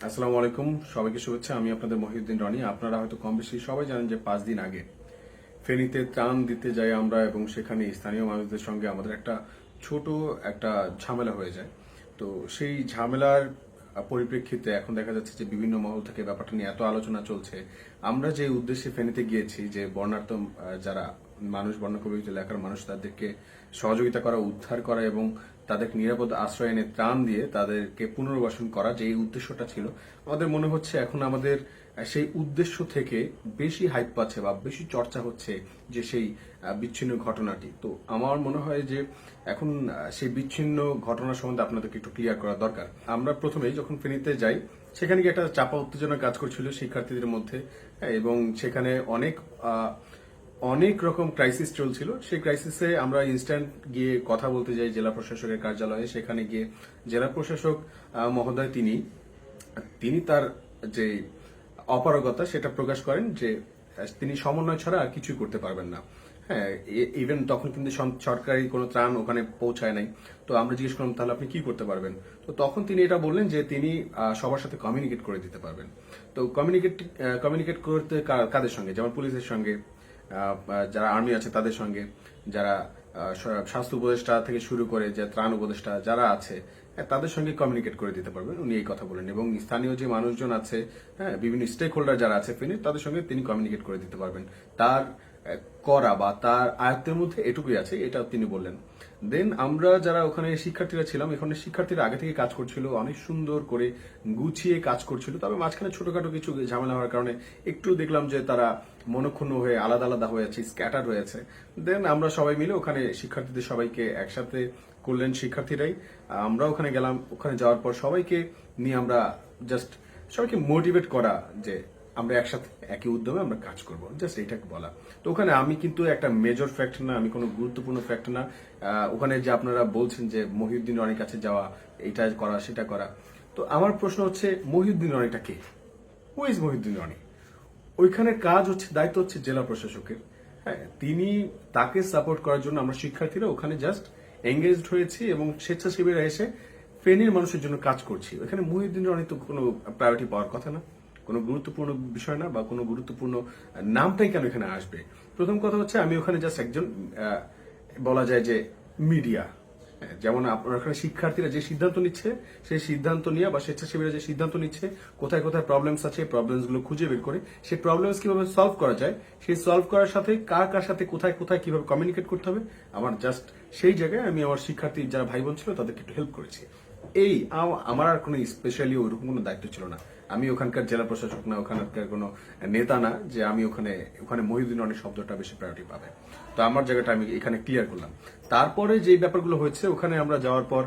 আসসালামু আলাইকুম, সবাইকে শুভেচ্ছা। আমি আপনাদের মহিউদ্দিন রনি। আপনারা হয়তো কম বেশি সবাই জানেন যে 5 দিন আগে ফেনীতে ত্রাণ দিতে যাই আমরা, এবং সেখানে স্থানীয় মানুষদের সঙ্গে আমাদের ছোট একটা ঝামেলা হয়ে যায়। তো সেই ঝামেলার পরিপ্রেক্ষিতে এখন দেখা যাচ্ছে যে বিভিন্ন মহল থেকে ব্যাপারটা নিয়ে এত আলোচনা চলছে। আমরা যে উদ্দেশ্যে ফেনীতে গিয়েছি, যে বন্যার্ত যারা মানুষ, বন্যা কবলিত এলাকার মানুষ, তাদেরকে সহযোগিতা করা, উদ্ধার করা এবং তাদেরকে নিরাপদ আশ্রয় এনে ত্রাণ দিয়ে তাদেরকে পুনর্বাসন করা, যে এই উদ্দেশ্যটা ছিল, আমাদের মনে হচ্ছে এখন আমাদের সেই উদ্দেশ্য থেকে বেশি হাইপ পাচ্ছে বা বেশি চর্চা হচ্ছে যে সেই বিচ্ছিন্ন ঘটনাটি। তো আমার মনে হয় যে এখন সেই বিচ্ছিন্ন ঘটনা সম্বন্ধে আপনাদেরকে একটু ক্লিয়ার করা দরকার। আমরা প্রথমেই যখন ফেনীতে যাই, সেখানে গিয়ে একটা চাপা উত্তেজনা কাজ করছিল শিক্ষার্থীদের মধ্যে, এবং সেখানে অনেক রকম ক্রাইসিস চলছিল। সেই ক্রাইসিসে আমরা ইনস্ট্যান্ট গিয়ে কথা বলতে যাই জেলা প্রশাসকের কার্যালয়ে। সেখানে গিয়ে জেলা প্রশাসক মহোদয় তিনি তার যে অপারগতা সেটা প্রকাশ করেন, যে তিনি সমন্বয় ছাড়া আর কিছুই করতে পারবেন না। হ্যাঁ, ইভেন তখন কিন্তু সরকারি কোনো ত্রাণ ওখানে পৌঁছায় নাই। তো আমরা জিজ্ঞেস করলাম, তাহলে আপনি কি করতে পারবেন? তো তখন তিনি এটা বললেন যে তিনি সবার সাথে কমিউনিকেট করে দিতে পারবেন। তো কমিউনিকেট করতে কাদের সঙ্গে? যেমন পুলিশের সঙ্গে, যারা আর্মি আছে তাদের সঙ্গে, যারা স্বাস্থ্য উপদেষ্টা থেকে শুরু করে যে ত্রাণ উপদেষ্টা যারা আছে, তাদের সঙ্গে কমিউনিকেট করে দিতে পারবেন, উনি এই কথা বলেন। এবং স্থানীয় যে মানুষজন আছে, হ্যাঁ, বিভিন্ন স্টেক হোল্ডার যারা আছে ফেনীর, তাদের সঙ্গে তিনি কমিউনিকেট করে দিতে পারবেন। তার করা বা তার আয়ত্তের মধ্যে এটুকুই আছে, এটা তিনি বললেন। দেন আমরা যারা ওখানে শিক্ষার্থীরা ছিলাম, এখানে শিক্ষার্থীরা আগে থেকে কাজ করছিল, অনেক সুন্দর করে গুছিয়ে কাজ করছিল। তবে মাঝখানে ছোটখাটো কিছু ঝামেলা হওয়ার কারণে একটু দেখলাম যে তারা মনক্ষুণ্ণ হয়ে আলাদা আলাদা হয়ে আছে, স্ক্যাটার হয়েছে। দেন আমরা সবাই মিলে ওখানে শিক্ষার্থীদের সবাইকে একসাথে করলেন শিক্ষার্থীরাই। আমরা ওখানে গেলাম। ওখানে যাওয়ার পর সবাইকে নিয়ে আমরা জাস্ট সবাইকে মোটিভেট করা যে আমরা একসাথে একই উদ্যমে আমরা কাজ করব, জাস্ট এইটাকে বলা। তো ওখানে আমি কিন্তু একটা মেজর ফ্যাক্টর না, আমি কোনো গুরুত্বপূর্ণ ফ্যাক্টর না। ওখানে যে আপনারা বলছেন যে মহিউদ্দিন রনির কাছে যাওয়া, এটা করা সেটা করা, তো আমার প্রশ্ন হচ্ছে মহিউদ্দিন রনিটা কে? Who is Mohiuddin Roni? ওইখানের কাজ হচ্ছে, দায়িত্ব হচ্ছে জেলা প্রশাসকের। হ্যাঁ, তাকে সাপোর্ট করার জন্য আমরা শিক্ষার্থীরা ওখানে জাস্ট এঙ্গেজড হয়েছি এবং স্বেচ্ছাসেবীরা এসে ফেনীর মানুষের জন্য কাজ করছি। ওখানে মহিউদ্দিন রনি তো কোনো প্রায়োরিটি পাওয়ার কথা না, কোনো গুরুত্বপূর্ণ বিষয় না, বা কোনো গুরুত্বপূর্ণ নামটাই কেন এখানে আসবে? প্রথম কথা হচ্ছে আমি ওখানে জাস্ট একজন বলা যায় যে মিডিয়া। যেমন আপনার ওখানে শিক্ষার্থীরা যে সিদ্ধান্ত নিচ্ছে, সেই সিদ্ধান্ত নিয়ে বা স্বেচ্ছাসেবীরা যে সিদ্ধান্ত নিচ্ছে, কোথায় কোথায় প্রবলেমস আছে, প্রবলেমস গুলো খুঁজে বের করে সেই প্রবলেমস কিভাবে সলভ করা যায়, সেই সলভ করার সাথে কার কার সাথে কোথায় কোথায় কিভাবে কমিউনিকেট করতে হবে, আমার জাস্ট সেই জায়গায় আমি আমার শিক্ষার্থী যারা ভাই বোন ছিল তাদেরকে একটু হেল্প করেছি। এই আমার আর কোনো স্পেশালি ওইরকম কোনো দায়িত্ব ছিল না। আমি ওখানকার জেলা প্রশাসক না, ওখানকার কোনো নেতা না যে আমি ওখানে মহিউদ্দিন রনি শব্দটা বেশি প্রায়োরিটি পাবে। তো আমার জায়গাটা আমি এখানে ক্লিয়ার করলাম। তারপরে যে ব্যাপারগুলো হয়েছে ওখানে আমরা যাওয়ার পর,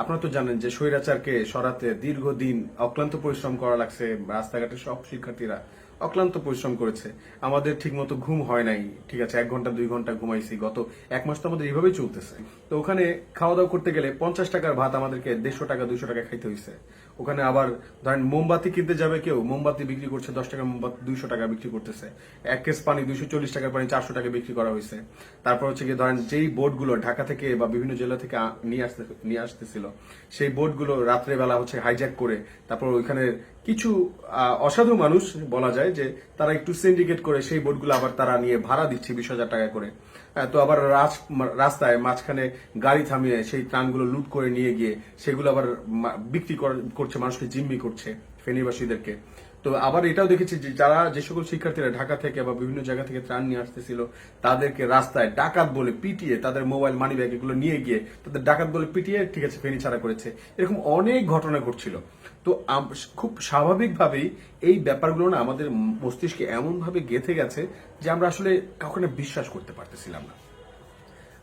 আপনারা তো জানেন যে স্বৈরাচারকে সরাতে দীর্ঘদিন অক্লান্ত পরিশ্রম করা লাগছে। রাস্তাঘাটে সব শিক্ষার্থীরা অক্লান্ত পরিশ্রম করেছে। আমাদের ঠিকমতো ঘুম হয় নাই, ঠিক আছে, 1 ঘন্টা 2 ঘন্টা ঘুমাইছি। গত 1 মাস তো আমাদের এইভাবেই চলতেছে। তো ওখানে খাওয়া দাওয়া করতে গেলে 50 টাকার ভাত আমাদেরকে 150 টাকা 200 টাকা খাইতে হয়েছে। ওখানে আবার ধরেন মোমবাতি কিনতে যাবে কেউ, মোমবাতি বিক্রি করছে 10 টাকা, মোমবাতি 200 টাকা বিক্রি করতেছে। 1 কেস পানি 240 টাকার পানি 400 টাকা বিক্রি করা হয়েছে। তারপর হচ্ছে কি, ধরেন যেই বোটগুলো ঢাকা থেকে বা বিভিন্ন জেলা থেকে নিয়ে আসতেছিল, সেই বোটগুলো রাত্রেবেলা হচ্ছে হাইজ্যাক করে, তারপর ওইখানে কিছু অসাধু মানুষ বলা যায় যে তারা একটু সিন্ডিকেট করে সেই বোটগুলো আবার তারা নিয়ে ভাড়া দিচ্ছে 20,000 টাকা করে। তো আবার রাস্তায় মাঝখানে গাড়ি থামিয়ে সেই ত্রাণগুলো লুট করে নিয়ে গিয়ে সেগুলো আবার বিক্রি করছে, মানুষকে জিম্মি করছে, ফেনীবাসীদেরকে। তো আবার এটাও দেখেছি যে যে সকল শিক্ষার্থীরা ঢাকা থেকে বা বিভিন্ন জায়গা থেকে ত্রাণ নিয়ে আসতেছিল, তাদেরকে রাস্তায় ডাকাত বলে পিটিয়ে, তাদের মোবাইল মানি ব্যাগ এগুলো নিয়ে গিয়ে তাদের ডাকাত বলে পিটিয়ে, ঠিক আছে, ফেনী ছাড়া করেছে। এরকম অনেক ঘটনা ঘটছিল। তো খুব স্বাভাবিকভাবেই এই ব্যাপারগুলো না আমাদের মস্তিষ্কে এমন ভাবে গেঁথে গেছে যে আমরা আসলে কখনো বিশ্বাস করতে পারতেছিলাম না।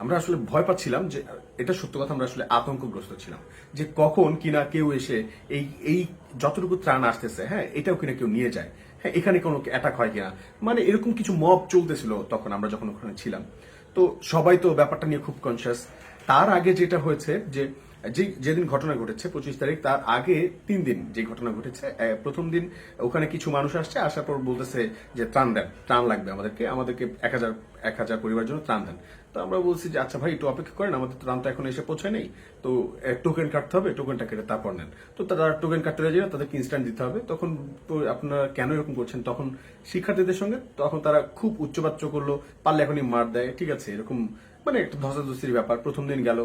আমরা আসলে ভয় পাচ্ছিলাম, যে এটা সত্য কথা, আমরা আসলে আতঙ্কগ্রস্ত ছিলাম যে কখন কিনা কেউ এসে এই এই যতটুকু ত্রাণ আসতেছে, হ্যাঁ, এটাও কিনা কেউ নিয়ে যায়, হ্যাঁ, এখানে কোনো অ্যাটাক হয় কিনা। মানে এরকম কিছু মব চলতেছিল তখন আমরা যখন ওখানে ছিলাম। তো সবাই তো ব্যাপারটা নিয়ে খুব কনসিয়াস। তার আগে যেটা হয়েছে যে যেদিন ঘটনা ঘটেছে 25 তারিখ, তার আগে 3 দিন যে ঘটনা ঘটেছে, প্রথম দিন ওখানে কিছু মানুষ আসছে, আসার পর বলতেছে যে ত্রাণ দেন, ত্রাণ লাগবে আমাদেরকে 1,000 পরিবার জন্য ত্রাণ দেন। তো আমরা বলছি যে আচ্ছা ভাই একটু অপেক্ষা করেন, আমাদের তো তো এখন এসে পৌঁছায় নেই, তো টোকেন কাটতে হবে, টোকেনটা কেটে তারপর নেন। তো তারা টোকেন কাটতে রাজি না, তাদেরকে ইনস্ট্যান্ট দিতে হবে। তখন তো আপনারা কেন এরকম করছেন, তখন শিক্ষার্থীদের সঙ্গে তখন তারা খুব উচ্চবাচ্য করলো, পারলে এখনই মার দেয়, ঠিক আছে, এরকম মানে একটা ধস্তাধস্তির ব্যাপার। প্রথম দিন গেল,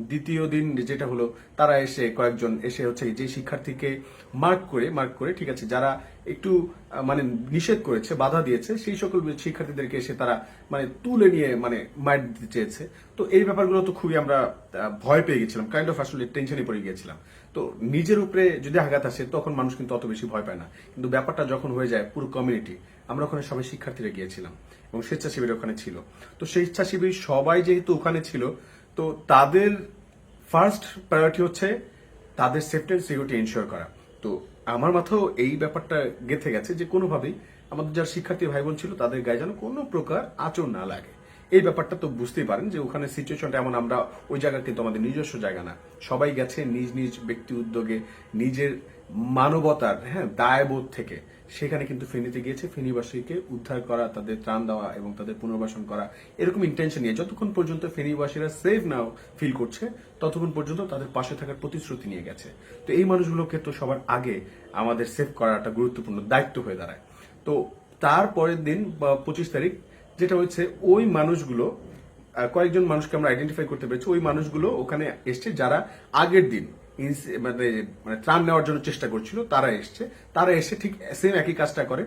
দ্বিতীয় দিন যেটা হলো, তারা এসে কয়েকজন এসে হচ্ছে যে শিক্ষার্থীকে মার্ক করে ঠিক আছে, যারা একটু মানে নিষেধ করেছে, বাধা দিয়েছে, সেই সকল শিক্ষার্থীদেরকে এসে তারা মানে তুলে নিয়ে মানে মার দিতে চেয়েছে। তো এই ব্যাপারগুলো তো খুবই আমরা ভয় পেয়ে গেছিলাম, কাইন্ড অফ আসলে টেনশনে পড়ে গিয়েছিলাম। তো নিজের উপরে যদি আঘাত আসে তখন মানুষ কিন্তু অত বেশি ভয় পায় না, কিন্তু ব্যাপারটা যখন হয়ে যায় পুরো কমিউনিটি, আমরা ওখানে সবাই শিক্ষার্থীরা গিয়েছিলাম এবং স্বেচ্ছাসেবীরা ওখানে ছিল। তো স্বেচ্ছাসেবী সবাই যেহেতু ওখানে ছিল, তো তাদের ফার্স্ট প্রায়োরিটি হচ্ছে তাদের সেফটি এন্ড সিকিউরিটি এনশিওর করা। তো আমার মাথাও এই ব্যাপারটা গেঁথে গেছে যে কোনোভাবেই আমাদের যারা শিক্ষার্থী ভাই বোন ছিল তাদের গায়ে যেন কোনো প্রকার আঁচড় না লাগে। এই ব্যাপারটা তো বুঝতেই পারেন যে ওখানে সিচুয়েশনটা এমন, আমরা ওই জায়গা কিন্তু আমাদের নিজস্ব জায়গা না, সবাই গেছে নিজ নিজ ব্যক্তি উদ্যোগে, নিজের মানবতার দায়বোধ থেকে সেখানে কিন্তু ফেনীতে গিয়েছে ফেনীবাসীকে উদ্ধার করা, তাদের ত্রাণ দেওয়া এবং তাদের পুনর্বাসন করা, এরকম ইন্টেনশন নিয়ে যতক্ষণ পর্যন্ত ফেনীবাসীরা সেফ নাও ফিল করছে ততক্ষণ পর্যন্ত তাদের পাশে থাকার প্রতিশ্রুতি নিয়ে গেছে। তো এই মানুষগুলোকে তো সবার আগে আমাদের সেভ করাটা গুরুত্বপূর্ণ দায়িত্ব হয়ে দাঁড়ায়। তো তার পরের দিন বা 25 তারিখ যেটা হচ্ছে, ওই মানুষগুলো কয়েকজন মানুষকে আমরা আইডেন্টিফাই করতে পেরেছি, ওই মানুষগুলো ওখানে এসছে যারা আগের দিন মানে মানে ত্রাণ নেওয়ার জন্য চেষ্টা করছিল, তারা এসে ঠিক সেম একই কাজটা করে।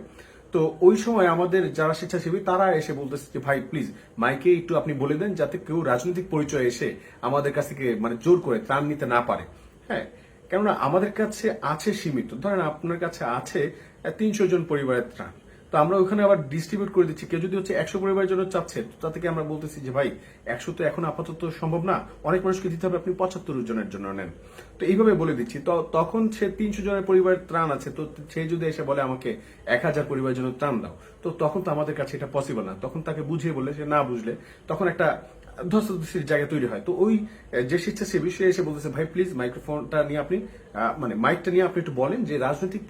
তো ওই সময় আমাদের যারা স্বেচ্ছাসেবী তারা এসে বলতেছে যে ভাই প্লিজ মাইকে একটু আপনি বলে দেন যাতে কেউ রাজনৈতিক পরিচয় এসে আমাদের কাছ থেকে মানে জোর করে ত্রাণ নিতে না পারে। হ্যাঁ, কেননা আমাদের কাছে আছে সীমিত, ধরেন আপনার কাছে আছে 300 জন পরিবারের ত্রাণ, তো আমরা ওখানে আবার ডিস্ট্রিবিউট করে দিচ্ছি। কেউ যদি হচ্ছে 100 পরিবারের জন্য চাচ্ছে, তো তা থেকে আমরা বলতেছি যে ভাই 100 তো এখন আপাতত সম্ভব না, অনেক মানুষকে দিতে হবে, আপনি 75 জনের জন্য নেন। তো এইভাবে বলে দিচ্ছি। তো তখন সে 300 জনের পরিবারের ত্রাণ আছে, তো সে যদি এসে বলে আমাকে 1000 পরিবারের জন্য ত্রাণ দাও, তো তখন তো আমাদের কাছে এটা পসিবল না। তখন তাকে বুঝিয়ে বললে, সে না বুঝলে তখন একটা ধস্তাধস্তির জায়গা তৈরি হয়। তো ওই যে স্বেচ্ছাসেবী সে এসে বলতেছে ভাই প্লিজ মাইক্রোফোনটা নিয়ে আপনি মানে মাইকটা নিয়ে আপনি একটু বলেন যে রাজনৈতিক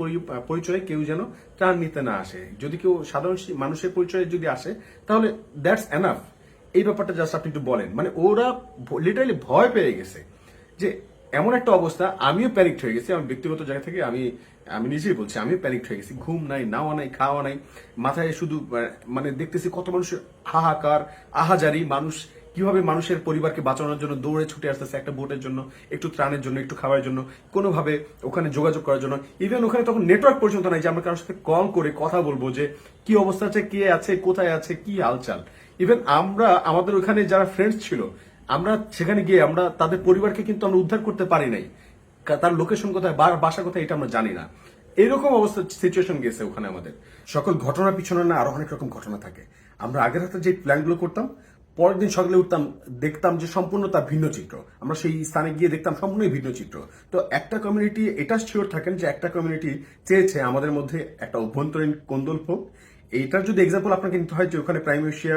পরিচয়ে কেউ যেন ত্রাণ নিতে না আসে, যদি কেউ সাধারণ মানুষের পরিচয়ে যদি আসে তাহলে দ্যাটস এনাফ। এই ব্যাপারটা জাস্ট আপনি একটু বলেন। মানে ওরা লিটারালি ভয় পেয়ে গেছে যে এমন একটা অবস্থা। আমিও প্যানিকড হয়ে গেছি, আমার ব্যক্তিগত জায়গা থেকে আমি আমি নিজেই বলছি, আমিও প্যানিকড হয়ে গেছি। ঘুম নাই, নাওয়া নাই, খাওয়া নাই, মাথায় শুধু মানে দেখতেছি কত মানুষের হাহাকার, আহাজারি, মানুষ কিভাবে মানুষের পরিবারকে বাঁচানোর জন্য দৌড়ে ছুটে আসতেছে একটা বোটের জন্য, একটু ত্রাণের জন্য, একটু খাবারের জন্য, কোনোভাবে ওখানে যোগাযোগ করার জন্য। ইভেন ওখানে তখন নেটওয়ার্ক পর্যন্ত নাই যে আমরা কারোর সাথে কল করে কথা বলবো যে কি অবস্থা আছে, কে আছে, কোথায় আছে, কি হালচাল। ইভেন আমরা আমাদের ওখানে যারা ফ্রেন্ডস ছিল, আমরা সেখানে গিয়ে আমরা তাদের পরিবারকে কিন্তু আমরা উদ্ধার করতে পারি নাই, তার লোকেশন কোথায়, বাসা কোথায়, এটা আমরা জানি না। এরকম অবস্থা সিচুয়েশন গেছে ওখানে আমাদের। সকল ঘটনার পিছনে না আরো অনেক রকম ঘটনা থাকে। আমরা আগের হাতে যে প্ল্যানগুলো করতাম, পরের দিন সকালে উঠতাম, দেখতাম যে সম্পূর্ণ তার ভিন্ন চিত্র। আমরা সেই স্থানে গিয়ে দেখতাম সম্পূর্ণই ভিন্ন চিত্র। তো একটা কমিউনিটি এটা শিওর থাকেন যে একটা কমিউনিটি চেয়েছে আমাদের মধ্যে একটা অভ্যন্তরীণ কোন্দল হোক। এইটার যদি এক্সাম্পল আপনাকে নিতে হয় যে ওখানে প্রাইম এশিয়া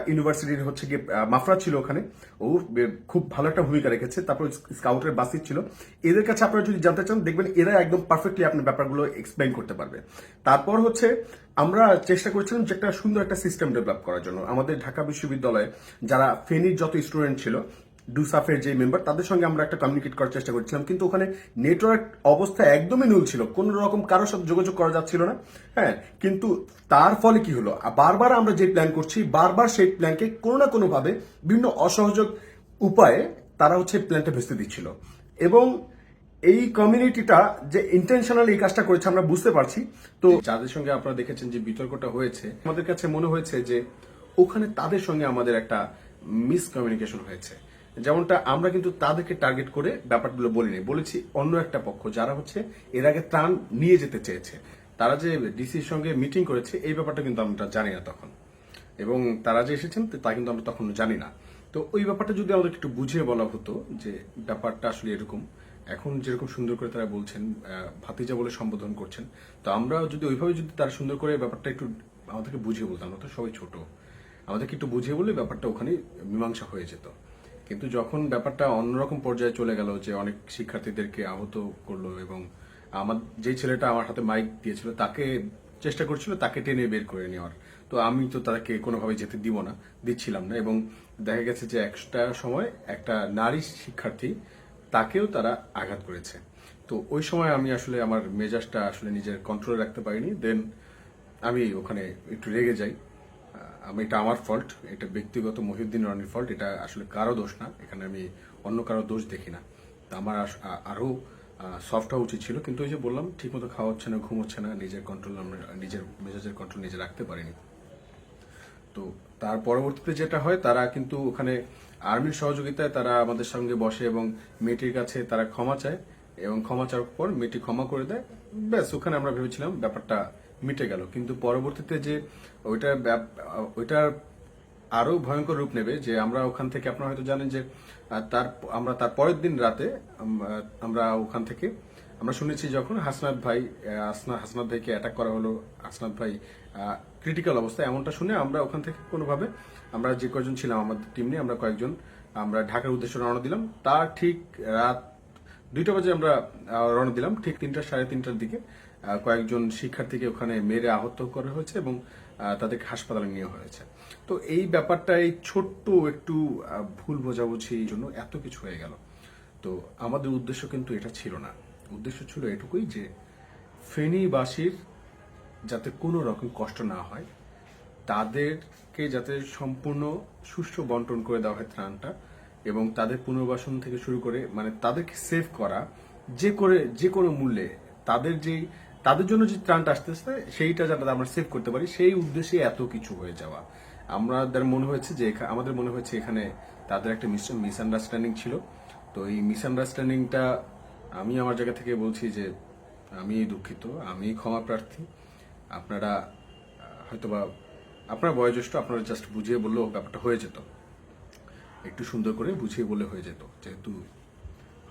ইউনিভার্সিটির হচ্ছে গিয়ে মাফরা ছিল ওখানে, ও খুব ভালো একটা ভূমিকা রেখেছে। তারপর স্কাউটের বাসির ছিল। এদের কাছে আপনারা যদি জানতে চান দেখবেন এরা একদম পারফেক্টলি আপনার ব্যাপারগুলো এক্সপ্লেইন করতে পারবে। তারপর হচ্ছে আমরা চেষ্টা করেছিলাম যে একটা সুন্দর একটা সিস্টেম ডেভেলপ করার জন্য। আমাদের ঢাকা বিশ্ববিদ্যালয়ে যারা ফেনীর যত স্টুডেন্ট ছিল, ডুসাফের যে মেম্বার, তাদের সঙ্গে আমরা একটা কমিউনিকেট করার চেষ্টা করছিলাম, কিন্তু ওখানে নেটওয়ার্ক অবস্থা একদমই নুল ছিল, কোন রকম কারোর সাথে যোগাযোগ করা যাচ্ছিল না। হ্যাঁ, কিন্তু তার ফলে কি হলো, বারবার আমরা যে প্ল্যান করছি, বারবার সেই প্ল্যানকে কোনো না কোনো ভাবে বিভিন্ন অসহযোগ উপায়ে তারা হচ্ছে প্ল্যানটা ভেস্তে দিচ্ছিল। এবং এই কমিউনিটিটা যে ইন্টেনশনাল এই কাজটা করেছে আমরা বুঝতে পারছি। তো যাদের সঙ্গে আপনারা দেখেছেন যে বিতর্কটা হয়েছে, আমাদের কাছে মনে হয়েছে যে ওখানে তাদের সঙ্গে আমাদের একটা মিসকমিউনিকেশন হয়েছে। যেমনটা আমরা কিন্তু তাদেরকে টার্গেট করে ব্যাপারগুলো বলিনি, বলেছি অন্য একটা পক্ষ যারা হচ্ছে এর আগে ত্রাণ নিয়ে যেতে চেয়েছে, তারা যে ডিসির সঙ্গে মিটিং করেছে এই ব্যাপারটা কিন্তু আমরা জানি না তখন, এবং তারা যে এসেছেন তা কিন্তু আমরা তখন জানি না। তো ওই ব্যাপারটা যদি আমাদের একটু বুঝিয়ে বলা হতো যে ব্যাপারটা আসলে এরকম, এখন যেরকম সুন্দর করে তারা বলছেন, ভাতিজা বলে সম্বোধন করছেন, তো আমরা যদি ওইভাবে যদি তারা সুন্দর করে ব্যাপারটা একটু আমাদেরকে বুঝিয়ে বলতাম, আমরা তো সবাই ছোট, আমাদেরকে একটু বুঝিয়ে বললে ব্যাপারটা ওখানে মীমাংসা হয়ে যেত। কিন্তু যখন ব্যাপারটা অন্যরকম পর্যায়ে চলে গেল, যে অনেক শিক্ষার্থীদেরকে আহত করলো এবং আমার যেই ছেলেটা আমার হাতে মাইক দিয়েছিল তাকে চেষ্টা করছিল তাকে টেনে বের করে নেওয়ার। তো আমি তো তাকে কোনোভাবে যেতে দিচ্ছিলাম না, এবং দেখা গেছে যে একটা সময় একটা নারী শিক্ষার্থী তাকেও তারা আঘাত করেছে। তো ওই সময় আমি আসলে আমার মেজাজটা আসলে নিজের কন্ট্রোলে রাখতে পারিনি। দেন আমি ওখানে একটু রেগে যাই। এটা আমার ফল্ট, এটা ব্যক্তিগত মহিউদ্দিন রনির ফল্ট, এটা আসলে কারো দোষ না, এখানে আমি অন্য কারো দোষ দেখি না। তা আমার আরো সফট হওয়া উচিত ছিল, কিন্তু ওই যে বললাম ঠিকমতো খাওয়া হচ্ছে না, ঘুম হচ্ছে না, নিজের কন্ট্রোল আমরা নিজের মেজাজের কন্ট্রোল নিজে রাখতে পারিনি। তো তার পরবর্তীতে যেটা হয়, তারা কিন্তু ওখানে আর্মির সহযোগিতায় তারা আমাদের সঙ্গে বসে এবং মেয়েটির কাছে তারা ক্ষমা চায়, এবং ক্ষমা চাওয়ার পর মেয়েটি ক্ষমা করে দেয়। ব্যাস, ওখানে আমরা ভেবেছিলাম ব্যাপারটা মিটে গেল। কিন্তু পরবর্তীতে যে ওইটার আরো ভয়ঙ্কর রূপ নেবে, যে আমরা ওখান থেকে, আপনারা হয়তো জানেন যে আমরা তার পরের দিন রাতে আমরা ওখান থেকে আমরা শুনেছি যখন হাসনাত ভাইকে অ্যাটাক করা হলো, হাসনাত ভাই ক্রিটিক্যাল অবস্থা, এমনটা শুনে আমরা ওখান থেকে কোনোভাবে আমরা যে কয়েকজন ছিলাম আমাদের টিম নিয়ে আমরা কয়েকজন আমরা ঢাকার উদ্দেশ্যে রওনা দিলাম। তার ঠিক রাত 2টা বাজে আমরা রওনা দিলাম। ঠিক 3টা সাড়ে 3টার দিকে কয়েকজন শিক্ষার্থীকে ওখানে মেরে আহত করা হয়েছে এবং তাদেরকে হাসপাতালে নেওয়া হয়েছে। তো এই ব্যাপারটা, এই ছোট্ট একটু ভুল বোঝাবুঝির জন্য এত কিছু হয়ে গেল। তো আমাদের উদ্দেশ্য কিন্তু এটা ছিল না। উদ্দেশ্য ছিল এটুকুই যে ফেনীবাসীর যাতে কোনো রকম কষ্ট না হয়, তাদেরকে যাতে সম্পূর্ণ সুষ্ঠু বন্টন করে দেওয়া হয় ত্রাণটা, এবং তাদের পুনর্বাসন থেকে শুরু করে মানে তাদেরকে সেভ করা, যে কোনো মূল্যে তাদের জন্য যে ত্রাণটা আসতেছে সেইটা যাতে আমরা সেভ করতে পারি, সেই উদ্দেশ্যে এত কিছু হয়ে যাওয়া। আমাদের মনে হয়েছে এখানে তাদের একটা মিসআন্ডারস্ট্যান্ডিং ছিল। তো এই মিসআন্ডারস্ট্যান্ডিংটা আমি আমার জায়গা থেকে বলছি যে আমি দুঃখিত, আমি ক্ষমা প্রার্থী। আপনারা হয়তোবা আপনার বয়োজ্যেষ্ঠ, আপনারা জাস্ট বুঝিয়ে বললেও ব্যাপারটা হয়ে যেত, একটু সুন্দর করে বুঝিয়ে বললে হয়ে যেত। যেহেতু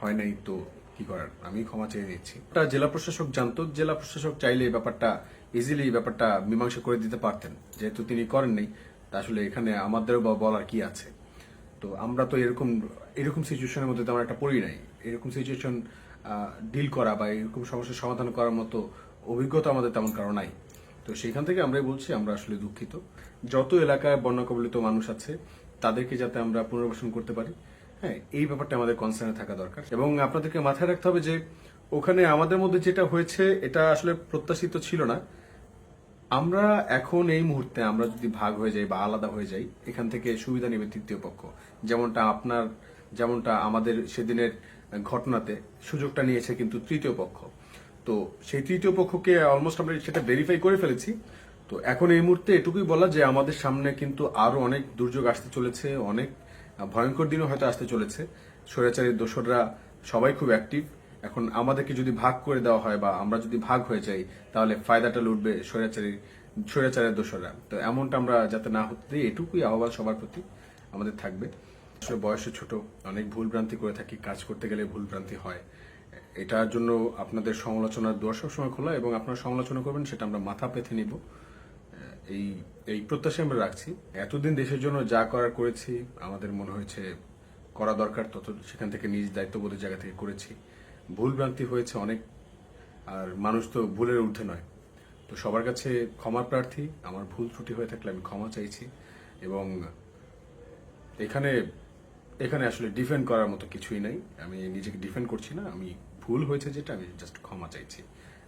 হয় নাই তো কি করার, আমি ক্ষমা চেয়ে নিচ্ছি। জেলা প্রশাসক জানতো, জেলা প্রশাসক চাইলে এই ব্যাপারটা ইজিলি ব্যাপারটা মীমাংসা করে দিতে পারতেন, যেহেতু তিনি করেননি। তা আসলে এখানে আমাদেরও বলার কি আছে? তো আমরা তো এরকম সিচুয়েশনের মধ্যে তেমন একটা পড়ি নাই। এরকম সিচুয়েশন ডিল করা বা এরকম সমস্যার সমাধান করার মতো অভিজ্ঞতা আমাদের তেমন কারো নাই। তো সেইখান থেকে আমরাই বলছি আমরা আসলে দুঃখিত। যত এলাকায় বন্যা কবলিত মানুষ আছে তাদেরকে যাতে আমরা পুনর্বাসন করতে পারি, হ্যাঁ, এই ব্যাপারটা আমাদের কনসার্নে থাকা দরকার। এবং আপনাদেরকে মাথায় রাখতে হবে যে ওখানে আমাদের মধ্যে যেটা হয়েছে এটা আসলে প্রত্যাশিত ছিল না। আমরা এখন এই মুহূর্তে আমরা যদি ভাগ হয়ে যাই বা আলাদা হয়ে যাই, এখান থেকে সুবিধা নেবে তৃতীয় পক্ষ। যেমনটা আমাদের সেদিনের ঘটনাতে সুযোগটা নিয়েছে কিন্তু তৃতীয় পক্ষ। তো সেই তৃতীয় পক্ষকে অলমোস্ট আমরা সেটা ভেরিফাই করে ফেলেছি। তো এখন এই মুহূর্তে এটুকুই বলা যে আমাদের সামনে কিন্তু আরো অনেক দুর্যোগ আসতে চলেছে, অনেক ভয়ঙ্কর দিনও হয়তো আসতে চলেছে। স্বৈরাচারী দোসররা সবাই খুব অ্যাক্টিভ। এখন আমাদেরকে যদি ভাগ করে দেওয়া হয় বা আমরা যদি ভাগ হয়ে যাই, তাহলে ফায়দাটা লুটবে স্বৈরাচারের দোসররা। তো এমনটা আমরা যাতে না হতে দিই, এটুকুই আহ্বান সবার প্রতি আমাদের থাকবে। আসলে বয়সে ছোট, অনেক ভুল ভ্রান্তি করে থাকি, কাজ করতে গেলে ভুল ভ্রান্তি হয়। এটার জন্য আপনাদের সমালোচনার দুয়ার সবসময় খোলা, এবং আপনারা সমালোচনা করবেন সেটা আমরা মাথা পেতে নিব, এই এই প্রত্যাশা আমরা রাখছি। এতদিন দেশের জন্য যা করার করেছি, আমাদের মনে হয়েছে করা দরকার, তত সেখান থেকে নিজ দায়িত্ববোধের জায়গা থেকে করেছি। ভুল ভ্রান্তি হয়েছে অনেক, আর মানুষ তো ভুলের ঊর্ধ্বে নয়। তো সবার কাছে ক্ষমা প্রার্থী, আমার ভুল ত্রুটি হয়ে থাকলে আমি ক্ষমা চাইছি। এবং এখানে আসলে ডিফেন্ড করার মতো কিছুই নাই, আমি নিজেকে ডিফেন্ড করছি না। আমি ভুল হয়েছে যেটা, আমি জাস্ট ক্ষমা চাইছি,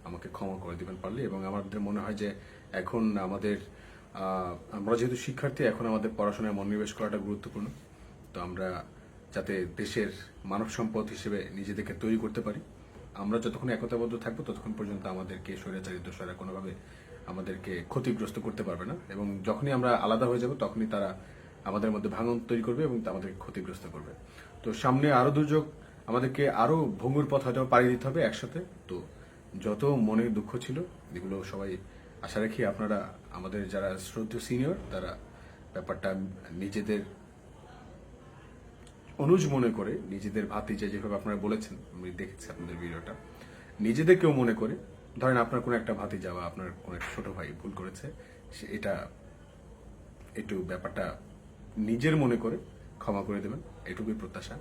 আমাকে ক্ষমা করে দিবেন পারলে। এবং আমাদের মনে হয় যে এখন আমরা যেহেতু শিক্ষার্থী, এখন আমাদের পড়াশোনায় মনোনিবেশ করাটা গুরুত্বপূর্ণ। তো আমরা যাতে দেশের মানব সম্পদ হিসেবে নিজেদেরকে তৈরি করতে পারি, আমরা যতক্ষণ একতাবদ্ধ থাকবো ততক্ষণ পর্যন্ত আমাদেরকে স্বৈরাচারী দোসররা কোনোভাবে আমাদেরকে ক্ষতিগ্রস্ত করতে পারবে না। এবং যখনই আমরা আলাদা হয়ে যাব তখনই তারা আমাদের মধ্যে ভাঙন তৈরি করবে এবং আমাদেরকে ক্ষতিগ্রস্ত করবে। তো সামনে আরো দুর্যোগ, আমাদেরকে আরো ভঙ্গুর পথ হয়তো পাড়ি দিতে হবে একসাথে। তো যত মনে দুঃখ ছিল এগুলো সবাই, আশা রাখি আপনারা আমাদের যারা শ্রদ্ধেয় সিনিয়র, তারা ব্যাপারটা নিজেদের অনুজ মনে করে, নিজেদের ভাতিজা যেভাবে আপনারা বলেছেন, আমি দেখেছি আপনাদের ভিডিওটা, নিজেদেরকেও মনে করে, ধরেন আপনার কোনো একটা ভাতিজা বা আপনার কোনো একটা ছোট ভাই ভুল করেছে, এটা একটু ব্যাপারটা নিজের মনে করে ক্ষমা করে দেবেন, এটুকুই প্রত্যাশা।